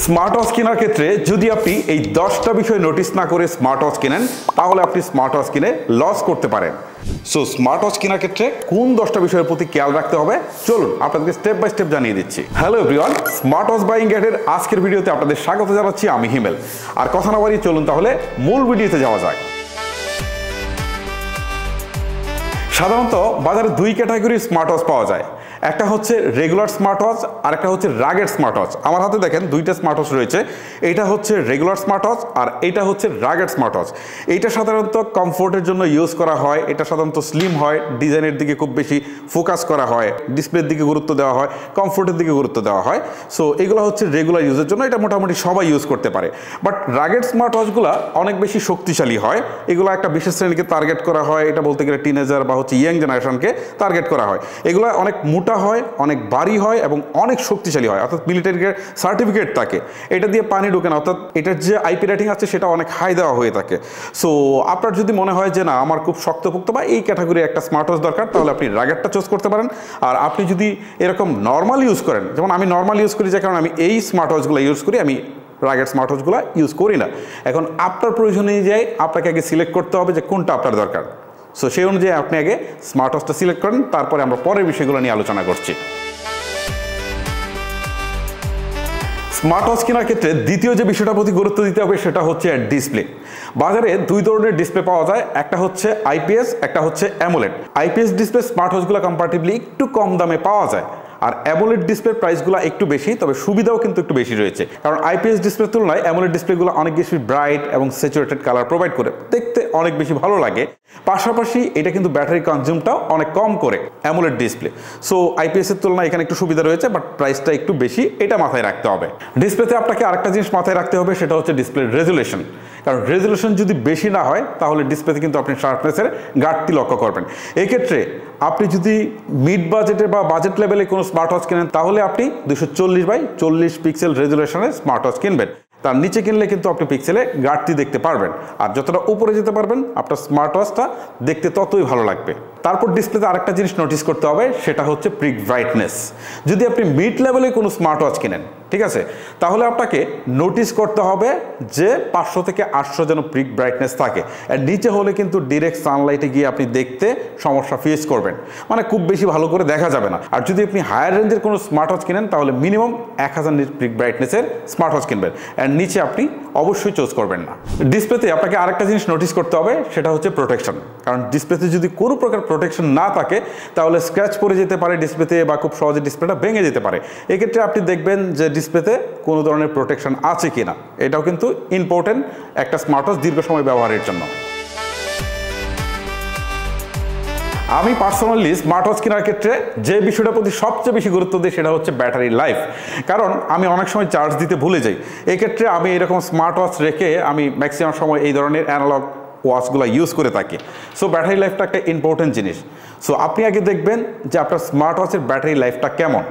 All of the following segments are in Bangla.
স্মার্ট ওয়াচ কেনার ক্ষেত্রে যদি আপনি এই 10টা বিষয় নোটিস না করে স্মার্ট ওয়াচ কেনেন তাহলে আপনি স্মার্ট ওয়াচ কিনে লস করতে পারেন। সো স্মার্ট ওয়াচ কেনার ক্ষেত্রে কোন 10টা বিষয়ের প্রতি খেয়াল রাখতে হবে চলুন আপনাদেরকে স্টেপ বাই স্টেপ জানিয়ে দিচ্ছি। Hello everyone, smart watch buying গাইডের আজকের ভিডিওতে আপনাদের স্বাগত জানাচ্ছি আমি হিমেল। আর কথা না বাড়িয়ে চলুন তাহলে মূল ভিডিওতে যাওয়া যাক। সাধারণত বাজারে দুই ক্যাটাগরির স্মার্ট ওয়াচ পাওয়া যায়, একটা হচ্ছে রেগুলার স্মার্ট ওয়াচ আর একটা হচ্ছে রাগেড স্মার্ট ওয়াচ। আমার হাতে দেখেন দুইটা স্মার্ট ওয়াচ রয়েছে, এইটা হচ্ছে রেগুলার স্মার্ট ওয়াচ আর এইটা হচ্ছে রাগেড স্মার্ট ওয়াচ। এইটা সাধারণত কমফোর্টের জন্য ইউজ করা হয়, এটা সাধারণত স্লিম হয়, ডিজাইনের দিকে খুব বেশি ফোকাস করা হয়, ডিসপ্লের দিকে গুরুত্ব দেওয়া হয়, কমফোর্টের দিকে গুরুত্ব দেওয়া হয়। সো এগুলো হচ্ছে রেগুলার ইউজের জন্য, এটা মোটামুটি সবাই ইউজ করতে পারে। বাট রাগেড স্মার্ট ওয়াচগুলো অনেক বেশি শক্তিশালী হয়, এগুলো একটা বিশেষ শ্রেণীকে টার্গেট করা হয়, এটা বলতে গেলে টিনেজার বা হচ্ছে ইয়াং জেনারেশনকে টার্গেট করা হয়। এগুলো অনেক মোটা হয়, অনেক ভারী হয় এবং অনেক শক্তিশালী হয়, অর্থাৎ মিলিটারি সার্টিফিকেট থাকে, এটা দিয়ে পানি ঢোকে না, অর্থাৎ এটার যে আইপি রেটিং আছে সেটা অনেক হাই দেওয়া হয়ে থাকে। সো আপনার যদি মনে হয় যে না আমার খুব শক্তপোক্ত বা এই ক্যাটাগরি একটা স্মার্ট ওয়াচ দরকার, তাহলে আপনি রাগেডটা চুজ করতে পারেন। আর আপনি যদি এরকম নর্মাল ইউজ করেন, যেমন আমি নর্মাল ইউজ করি যে কারণে আমি এই স্মার্ট ওয়াচগুলো ইউজ করি, আমি রাগেড স্মার্ট ওয়াচগুলো ইউজ করি না। এখন আপনার প্রয়োজন অনুযায়ী আপনাকে আগে সিলেক্ট করতে হবে যে কোনটা আপনার দরকার। সো সেই অনুযায়ী আপনি আগে স্মার্ট ওয়াচটা সিলেক্ট করেন, তারপরে আমরা পরের বিষয়গুলো নিয়ে আলোচনা করছি। স্মার্ট ওয়াচ কেনার ক্ষেত্রে দ্বিতীয় যে বিষয়টার প্রতি গুরুত্ব দিতে হবে সেটা হচ্ছে ডিসপ্লে। বাজারে দুই ধরনের ডিসপ্লে পাওয়া যায়, একটা হচ্ছে আইপিএস, একটা হচ্ছে অ্যামোলেড। আইপিএস ডিসপ্লে স্মার্ট ওয়াচগুলো কম্পারেটিভলি একটু কম দামে পাওয়া যায়, আর অ্যামোলেড ডিসপ্লের প্রাইসগুলো একটু বেশি, তবে সুবিধাও কিন্তু একটু বেশি রয়েছে। কারণ আইপিএস ডিসপ্লের তুলনায় অ্যামোলেড ডিসপ্লেগুলো অনেক বেশি ব্রাইট এবং স্যাচুরেটেড কালার প্রোভাইড করে, দেখতে অনেক বেশি ভালো লাগে। পাশাপাশি এটা কিন্তু ব্যাটারি কনজিউমটাও অনেক কম করে অ্যামোলেড ডিসপ্লে। সো আইপিএসের তুলনায় এখানে একটু সুবিধা রয়েছে, বাট প্রাইসটা একটু বেশি, এটা মাথায় রাখতে হবে। ডিসপ্লেতে আপনাকে আরেকটা জিনিস মাথায় রাখতে হবে, সেটা হচ্ছে ডিসপ্লের রেজুলেশন। কারণ রেজুলেশন যদি বেশি না হয় তাহলে ডিসপ্লেতে কিন্তু আপনি শার্পনেসের ঘাটতি লক্ষ্য করবেন। এক্ষেত্রে আপনি যদি মিড বাজেটে বা বাজেট লেভেলে কোনো স্মার্ট ওয়াচ কেনেন তাহলে আপনি 240x40 পিক্সেল রেজুলেশনের স্মার্ট ওয়াচ কিনবেন। তার নিচে কিনলে কিন্তু আপনি পিক্সেলে ঘাটতি দেখতে পারবেন, আর যতটা উপরে যেতে পারবেন আপনার স্মার্ট ওয়াচটা দেখতে ততই ভালো লাগবে। তারপর ডিসপ্লেতে আরেকটা জিনিস নোটিস করতে হবে, সেটা হচ্ছে পিক ব্রাইটনেস। যদি আপনি মিড লেভেলে কোনো স্মার্ট ওয়াচ কিনেন, ঠিক আছে, তাহলে আপনাকে নোটিস করতে হবে যে 500 থেকে 800 যেন পিক ব্রাইটনেস থাকে। আর নিচে হলে কিন্তু ডিরেক্ট সানলাইটে গিয়ে আপনি দেখতে সমস্যা ফেস করবেন, মানে খুব বেশি ভালো করে দেখা যাবে না। আর যদি আপনি হায়ার রেঞ্জের কোনো স্মার্ট ওয়াচ কিনেন তাহলে মিনিমাম 1000 পিক ব্রাইটনেসের স্মার্ট ওয়াচ কিনবেন, আর নিচে আপনি অবশ্যই চুজ করবেন না। ডিসপ্লেতে আপনাকে আরেকটা জিনিস নোটিস করতে হবে, সেটা হচ্ছে প্রোটেকশন। কারণ ডিসপ্লেতে যদি কোনো প্রকার প্রোটেকশন না থাকে তাহলে স্ক্র্যাচ পড়ে যেতে পারে ডিসপ্লেতে, বা খুব সহজে ডিসপ্লেটা ভেঙে যেতে পারে। এক্ষেত্রে আপনি দেখবেন যে ডিসপ্লেতে কোনো ধরনের প্রোটেকশন আছে কিনা, এটাও কিন্তু ইম্পর্টেন্ট একটা স্মার্ট ওয়াচ দীর্ঘ সময় ব্যবহারের জন্য। আমি পার্সোনালি স্মার্ট ওয়াচ কেনার ক্ষেত্রে যে বিষয়টার প্রতি সবচেয়ে বেশি গুরুত্ব দিই সেটা হচ্ছে ব্যাটারি লাইফ। কারণ আমি অনেক সময় চার্জ দিতে ভুলে যাই, এক্ষেত্রে আমি এরকম স্মার্ট ওয়াচ রেখে আমি ম্যাক্সিমাম সময় এই ধরনের অ্যানালগ ওয়াচগুলো ইউজ করে থাকি। সো ব্যাটারি লাইফটা একটা ইম্পর্টেন্ট জিনিস। সো আপনি আগে দেখবেন যে আপনার স্মার্ট ওয়াচের ব্যাটারি লাইফটা কেমন।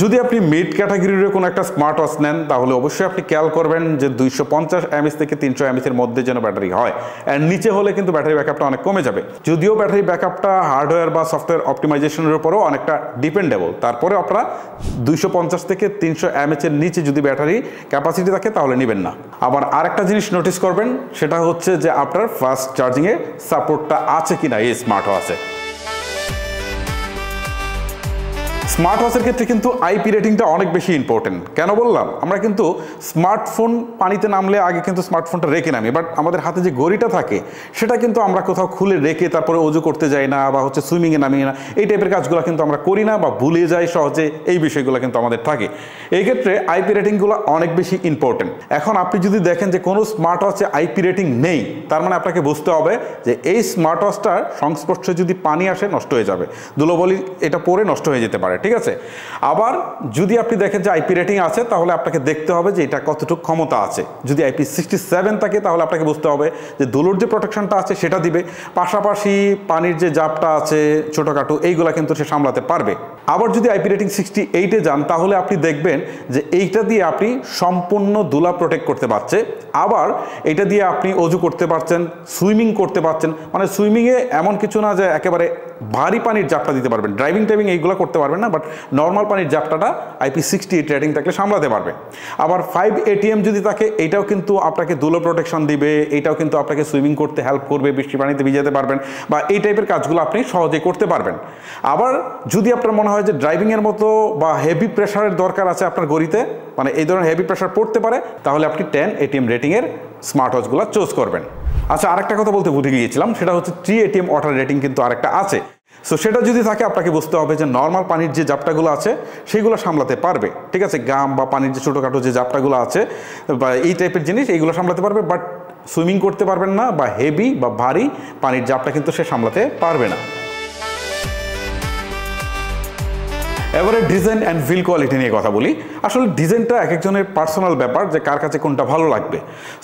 যদি আপনি মিড ক্যাটাগরির কোনো একটা স্মার্ট ওয়াচ নেন তাহলে অবশ্যই আপনি খেয়াল করবেন যে 250 mAh থেকে 300 mAh এর মধ্যে যেন ব্যাটারি হয়, আর নিচে হলে কিন্তু ব্যাটারি ব্যাকআপটা অনেক কমে যাবে। যদিও ব্যাটারি ব্যাকআপটা হার্ডওয়্যার বা সফটওয়্যার অপটিমাইজেশনের উপরেও অনেকটা ডিপেন্ডেবল, তারপরে আপনারা 250 থেকে 300 mAh এর নিচে যদি ব্যাটারি ক্যাপাসিটি থাকে তাহলে নেবেন না। আবার আরেকটা জিনিস নোটিস করবেন, সেটা হচ্ছে যে আপনার ফাস্ট চার্জিংয়ের সাপোর্টটা আছে কিনা এই স্মার্ট ওয়াচে। স্মার্ট ওয়াচের ক্ষেত্রে কিন্তু আইপি রেটিংটা অনেক বেশি ইম্পর্টেন্ট। কেন বললাম, আমরা কিন্তু স্মার্টফোন পানিতে নামলে আগে কিন্তু স্মার্টফোনটা রেখে নামি, বাট আমাদের হাতে যে ঘড়িটা থাকে সেটা কিন্তু আমরা কোথাও খুলে রেখে তারপরে অজু করতে যাই না, বা হচ্ছে সুইমিংয়ে নামি না, এই টাইপের কাজগুলো কিন্তু আমরা করি না বা ভুলে যাই সহজে, এই বিষয়গুলো কিন্তু আমাদের থাকে। এই ক্ষেত্রে আইপি রেটিংগুলো অনেক বেশি ইম্পর্টেন্ট। এখন আপনি যদি দেখেন যে কোনো স্মার্ট ওয়াচে আইপি রেটিং নেই, তার মানে আপনাকে বুঝতে হবে যে এই স্মার্ট ওয়াচটার সংস্পর্শে যদি পানি আসে নষ্ট হয়ে যাবে, ধুলোবলি এটা পরে নষ্ট হয়ে যেতে পারে, ঠিক আছে। আবার যদি আপনি দেখেন যে আইপি রেটিং আছে তাহলে আপনাকে দেখতে হবে যে এটা কতটুকু ক্ষমতা আছে। যদি আইপি 67 থাকে তাহলে আপনাকে বুঝতে হবে যে ধুলোর যে প্রোটেকশনটা আছে সেটা দিবে, পাশাপাশি পানির যে জাপটা আছে ছোটোখাটো এইগুলা কিন্তু সে সামলাতে পারবে। আবার যদি আইপি রেটিং 68-এ যান তাহলে আপনি দেখবেন যে এইটা দিয়ে আপনি সম্পূর্ণ ধুলা প্রোটেক্ট করতে পারছে, আবার এটা দিয়ে আপনি অজু করতে পারছেন, সুইমিং করতে পারছেন। মানে সুইমিংয়ে এমন কিছু না যে একেবারে ভারী পানির জাপটা দিতে পারবেন। ড্রাইভিং টাইভিং এইগুলো করতে পারবেন না, বাট নর্মাল পানির জাপটাটা IP68 রেটিং থাকলে সামলাতে পারবে। আবার 5 ATM যদি থাকে, এটাও কিন্তু আপনাকে ধুলো প্রোটেকশন দিবে, এটাও কিন্তু আপনাকে সুইমিং করতে হেল্প করবে, বৃষ্টি পানিতে ভিজাতে পারবেন বা এই টাইপের কাজগুলো আপনি সহজেই করতে পারবেন। আবার যদি আপনার মনে হয় যে ড্রাইভিংয়ের মতো বা হেভি প্রেশারের দরকার আছে আপনার গড়িতে, মানে এই ধরনের হেভি প্রেশার পড়তে পারে, তাহলে আপনি 10 ATM রেটিংয়ের স্মার্ট ওয়াচগুলো চুজ করবেন। আচ্ছা, আরেকটা কথা বলতে ভুলে গিয়েছিলাম, সেটা হচ্ছে 3 ATM ওয়াটার রেটিং কিন্তু আরেকটা আছে। সো সেটা যদি থাকে আপনাকে বুঝতে হবে যে নর্মাল পানির যে জাপটাগুলো আছে সেইগুলো সামলাতে পারবে, ঠিক আছে, গাম বা পানির যে ছোটোখাটো যে জাপটাগুলো আছে বা এই টাইপের জিনিস এইগুলো সামলাতে পারবে, বাট সুইমিং করতে পারবেন না বা হেভি বা ভারী পানির জাপটা কিন্তু সে সামলাতে পারবে না। এবারে ডিজাইন অ্যান্ড ভিল কোয়ালিটি নিয়ে কথা বলি। আসলে ডিজাইনটা এক একজনের পার্সোনাল ব্যাপার যে কার কাছে কোনটা ভালো লাগবে।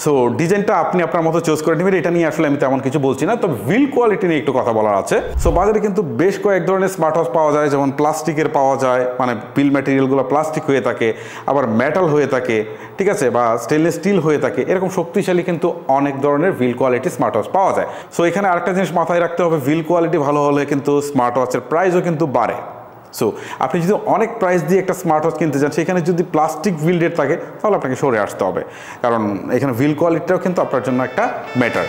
সো ডিজাইনটা আপনি আপনার মতো চুজ করে নেবেন, এটা নিয়ে আসলে আমি তেমন কিছু বলছি না। তবে ভিল কোয়ালিটি নিয়ে একটু কথা বলার আছে। সো বাজারে কিন্তু বেশ কয়েক ধরনের স্মার্ট ওয়াচ পাওয়া যায়, যেমন প্লাস্টিকের পাওয়া যায়, মানে বিল ম্যাটেরিয়ালগুলো প্লাস্টিক হয়ে থাকে, আবার মেটাল হয়ে থাকে, ঠিক আছে, বা স্টেনলেস স্টিল হয়ে থাকে। এরকম শক্তিশালী কিন্তু অনেক ধরনের ভিল কোয়ালিটি স্মার্ট ওয়াচ পাওয়া যায়। সো এখানে আরেকটা জিনিস মাথায় রাখতে হবে, ভিল কোয়ালিটি ভালো হলে কিন্তু স্মার্ট ওয়াচের প্রাইসও কিন্তু বাড়ে। সো আপনি যদি অনেক প্রাইস দিয়ে একটা স্মার্ট ওয়াচ কিনতে চান, সেখানে যদি প্লাস্টিক ভিল্ডেড থাকে তাহলে আপনাকে সরে আসতে হবে, কারণ এখানে ভিল কোয়ালিটিটাও কিন্তু আপনার জন্য একটা ম্যাটার।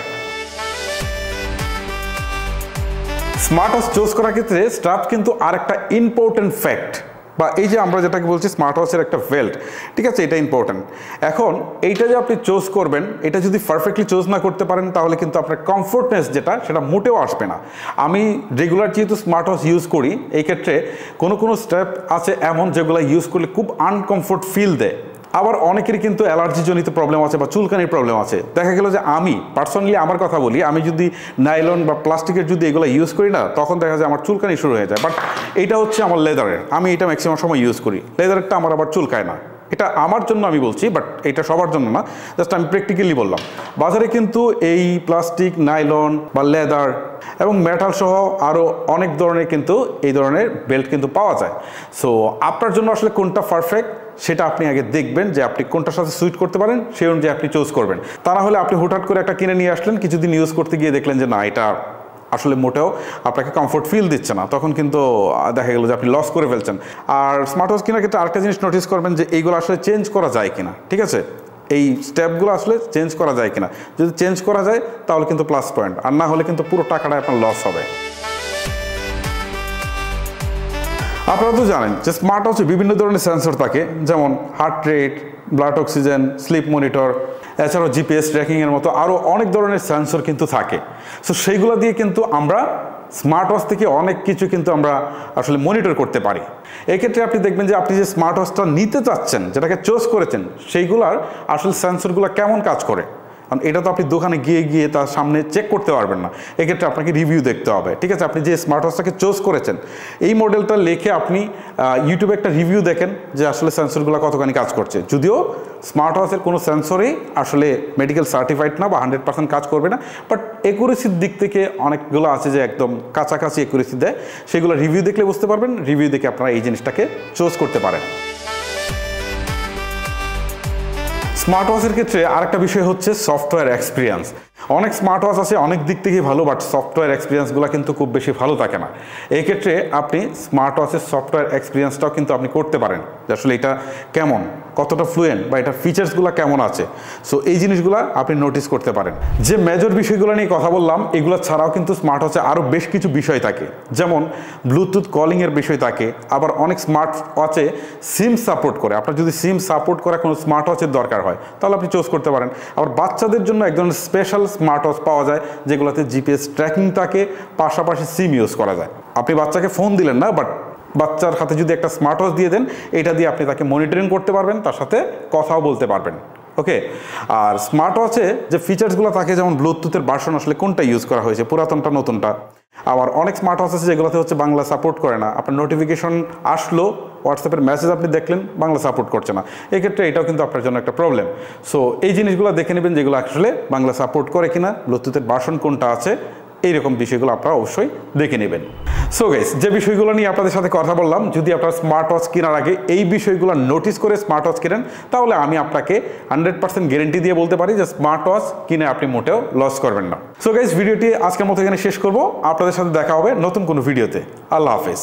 স্মার্ট ওয়াচ চুজ করার ক্ষেত্রে স্ট্র্যাপ কিন্তু আরেকটা ইম্পর্টেন্ট ফ্যাক্ট, বা এই যে আমরা যেটাকে বলছি স্মার্ট ওয়াচের একটা বেল্ট, ঠিক আছে, এটা ইম্পর্টেন্ট। এখন এইটা যে আপনি চুজ করবেন, এটা যদি পারফেক্টলি চুজ না করতে পারেন তাহলে কিন্তু আপনার কমফোর্টনেস যেটা সেটা মোটেও আসবে না। আমি রেগুলার যেহেতু স্মার্ট ওয়াচ ইউজ করি, এই ক্ষেত্রে কোনো স্টেপ আছে এমন যেগুলো ইউজ করলে খুব আনকমফোর্ট ফিল দেয়। আবার অনেকেরই কিন্তু অ্যালার্জিজনিত প্রবলেম আছে বা চুলকানির প্রবলেম আছে। দেখা গেল যে আমি পার্সোনালি আমার কথা বলি, আমি যদি নাইলন বা প্লাস্টিকের যদি এগুলো ইউজ করি না, তখন দেখা যায় আমার চুলকানি শুরু হয়ে যায়। বাট এটা হচ্ছে আমার লেদারের, আমি এটা ম্যাক্সিমাম সময় ইউজ করি, লেদারেরটা আমার আবার চুলকায় না। এটা আমার জন্য আমি বলছি, বাট এটা সবার জন্য না, জাস্ট আমি প্র্যাকটিক্যালি বললাম। বাজারে কিন্তু এই প্লাস্টিক, নাইলন বা লেদার এবং মেটাল সহ আরও অনেক ধরনের কিন্তু এই ধরনের বেল্ট কিন্তু পাওয়া যায়। সো আপনার জন্য আসলে কোনটা পারফেক্ট সেটা আপনি আগে দেখবেন যে আপনি কোনটার সাথে সুইট করতে পারেন, সেই অনুযায়ী আপনি চুজ করবেন। তা না হলে আপনি হুটহাট করে একটা কিনে নিয়ে আসলেন, কিছুদিন ইউজ করতে গিয়ে দেখলেন যে না, এটা আসলে মোটেও আপনাকে কমফোর্ট ফিল দিচ্ছে না, তখন কিন্তু দেখা গেল যে আপনি লস করে ফেলছেন। আর স্মার্ট ওয়াচ কেনার ক্ষেত্রে আরেকটা জিনিস নোটিস করবেন যে এইগুলো আসলে চেঞ্জ করা যায় কিনা, ঠিক আছে, এই স্টেপগুলো আসলে চেঞ্জ করা যায় কিনা। যদি চেঞ্জ করা যায় তাহলে কিন্তু প্লাস পয়েন্ট, আর না হলে কিন্তু পুরো টাকাটা আপনার লস হবে। আপনারা তো জানেন যে স্মার্ট ওয়াচে বিভিন্ন ধরনের সেন্সর থাকে, যেমন heart rate, blood oxygen, sleep monitor, এছাড়াও জিপিএস ট্র্যাকিংয়ের মতো আরও অনেক ধরনের সেন্সর কিন্তু থাকে। সো সেইগুলো দিয়ে কিন্তু আমরা স্মার্ট ওয়াচ থেকে অনেক কিছু কিন্তু আমরা আসলে মনিটর করতে পারি। এক্ষেত্রে আপনি দেখবেন যে আপনি যে স্মার্ট ওয়াচটা নিতে চাচ্ছেন, যেটাকে চুজ করেছেন, সেইগুলার আসলে সেন্সরগুলো কেমন কাজ করে, কারণ এটা তো আপনি দোকানে গিয়ে তার সামনে চেক করতে পারবেন না। এক্ষেত্রে আপনাকে রিভিউ দেখতে হবে, ঠিক আছে। আপনি যে স্মার্ট ওয়াচটাকে চুজ করেছেন, এই মডেলটা লিখে আপনি ইউটিউবে একটা রিভিউ দেখেন যে আসলে সেন্সরগুলো কতখানি কাজ করছে। যদিও স্মার্ট ওয়াচের কোনো সেন্সরই আসলে মেডিকেল সার্টিফাইড না বা 100% কাজ করবে না, বাট একুরেসির দিক থেকে অনেকগুলো আছে যে একদম কাছাকাছি একুরেসি দেয়, সেগুলো রিভিউ দেখলে বুঝতে পারবেন। রিভিউ দেখে আপনারা এই জিনিসটাকে চুজ করতে পারেন। স্মার্ট ওয়াচের ক্ষেত্রে আরেকটা বিষয় হচ্ছে সফটওয়্যার এক্সপিরিয়েন্স। অনেক স্মার্ট ওয়াচ আছে অনেক দিক থেকে ভালো, বাট সফটওয়্যার এক্সপিরিয়েন্সগুলো কিন্তু খুব বেশি ভালো থাকে না। এই ক্ষেত্রে আপনি স্মার্ট ওয়াচের সফটওয়্যার এক্সপিরিয়েন্সটাও কিন্তু আপনি করতে পারেন, যে আসলে এটা কেমন, কতটা ফ্লুয়েন্ট বা এটার ফিচার্সগুলো কেমন আছে। সো এই জিনিসগুলো আপনি নোটিস করতে পারেন। যে মেজর বিষয়গুলো নিয়ে কথা বললাম, এগুলো ছাড়াও কিন্তু স্মার্ট ওয়াচে আরও বেশ কিছু বিষয় থাকে, যেমন ব্লুটুথ কলিংয়ের বিষয় থাকে। আবার অনেক স্মার্ট ওয়াচে সিম সাপোর্ট করে। আপনার যদি সিম সাপোর্ট করা কোনো স্মার্ট ওয়াচের দরকার হয় তাহলে আপনি চুজ করতে পারেন। আবার বাচ্চাদের জন্য এক ধরনের স্পেশাল স্মার্ট ওয়াচ পাওয়া যায়, যেগুলোতে জিপিএস ট্র্যাকিং থাকে, পাশাপাশি সিম ইউজ করা যায়। আপনি বাচ্চাকে ফোন দিলেন না, বাট বাচ্চার হাতে যদি একটা স্মার্ট ওয়াচ দিয়ে দেন, এটা দিয়ে আপনি তাকে মনিটরিং করতে পারবেন, তার সাথে কথাও বলতে পারবেন। ওকে। আর স্মার্ট ওয়াচে যে ফিচার্সগুলো থাকে, যেমন ব্লুটুথের ভার্সন আসলে কোনটা ইউজ করা হয়েছে, পুরাতনটা নতুনটা। আবার অনেক স্মার্ট ওয়াচ আছে যেগুলোতে হচ্ছে বাংলা সাপোর্ট করে না। আপনার নোটিফিকেশন আসলো, হোয়াটসঅ্যাপের মেসেজ আপনি দেখলেন, বাংলা সাপোর্ট করছে না। এক্ষেত্রে এটাও কিন্তু আপনার জন্য একটা প্রবলেম। সো এই জিনিসগুলো দেখে নেবেন যেগুলো আসলে বাংলা সাপোর্ট করে কিনা, ব্লুটুথের ভার্সন কোনটা আছে, এইরকম বিষয়গুলো আপনারা অবশ্যই দেখে নেবেন। সো গাইস, যে বিষয়গুলো নিয়ে আপনাদের সাথে কথা বললাম, যদি আপনারা স্মার্ট ওয়াচ কেনার আগে এই বিষয়গুলো নোটিস করে স্মার্ট ওয়াচ কেনেন, তাহলে আমি আপনাকে 100% গ্যারেন্টি দিয়ে বলতে পারি যে স্মার্ট ওয়াচ কিনে আপনি মোটেও লস করবেন না। সো গাইস, ভিডিওটি আজকের মতো এখানে শেষ করব। আপনাদের সাথে দেখা হবে নতুন কোনো ভিডিওতে। আল্লাহ হাফেজ।